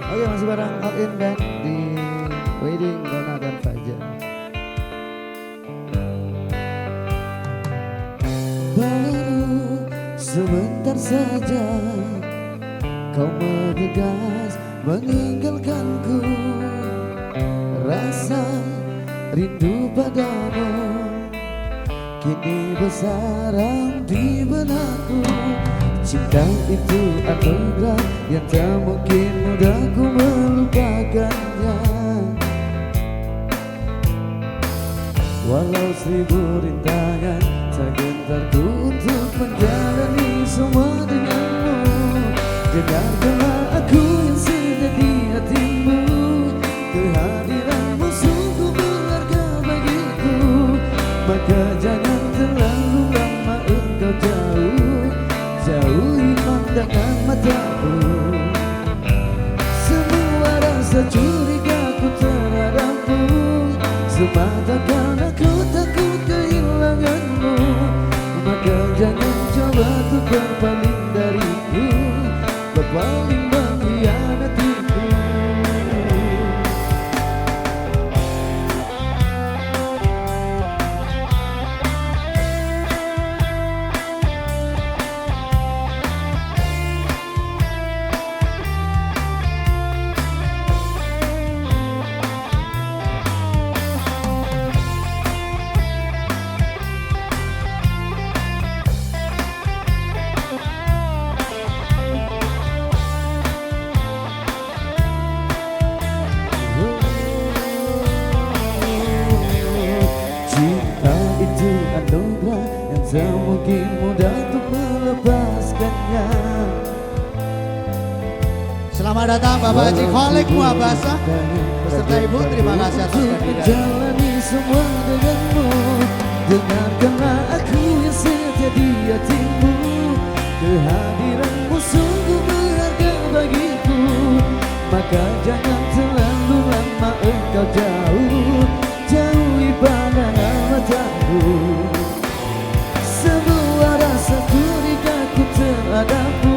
Oke, masih bareng All In Band di Wedding Dona dan Fajar. Baru sebentar saja kau bergegas meninggalkanku, rasa rindu padamu kini bersarang di benakku. Cinta itu anugerah yang tak mungkin mudah ku melupakannya. Walau seribu rintangan, tak gentar ku untuk menjalani semua denganmu. Dengarkanlah aku yang sudah di hatimu, kehadiranmu sungguh berharga bagiku. Maka jangan terlalu lama engkau jauh, jauhi pandangan mataku. Semua rasa curigaku terhadapmu semata karena ku takut kehilanganmu. Maka jangan coba untuk berpaling dariku, berpaling mengkhianatiku. Cinta itu anugerah yang tak mungkin mudah untuk melepaskannya. Selamat datang Bapak Haji Kholik Muabasa beserta Ibu, terima kasih atas kehadiran. Menjalani semua denganmu, dengarkanlah aku yang setia di hatimu. Kehadiranmu sungguh berharga bagiku. Maka jangan terlalu lama engkau jauh, jauhi pandangan mataku. Semua rasa curigaku terhadapmu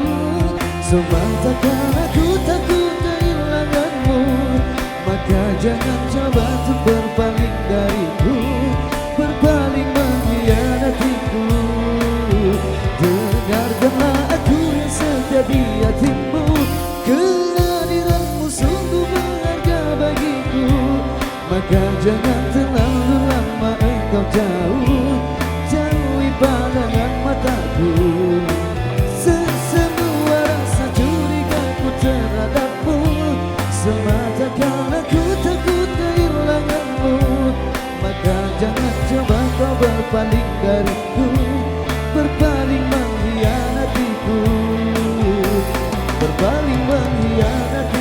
semata karena ku takut kehilanganmu. Maka jangan coba untuk berpaling dariku, berpaling mengkhianatiku. Dengarkanlah aku yang setia di hatimu, kehadiranmu sungguh berharga bagiku. Maka jangan terlalu lama engkau jauh, jauhi pandangan mataku. Semua rasa curigaku terhadapmu semata karena ku takut kehilanganmu. Maka jangan coba kau berpaling dariku, berpaling mengkhianatiku, berpaling mengkhianatiku.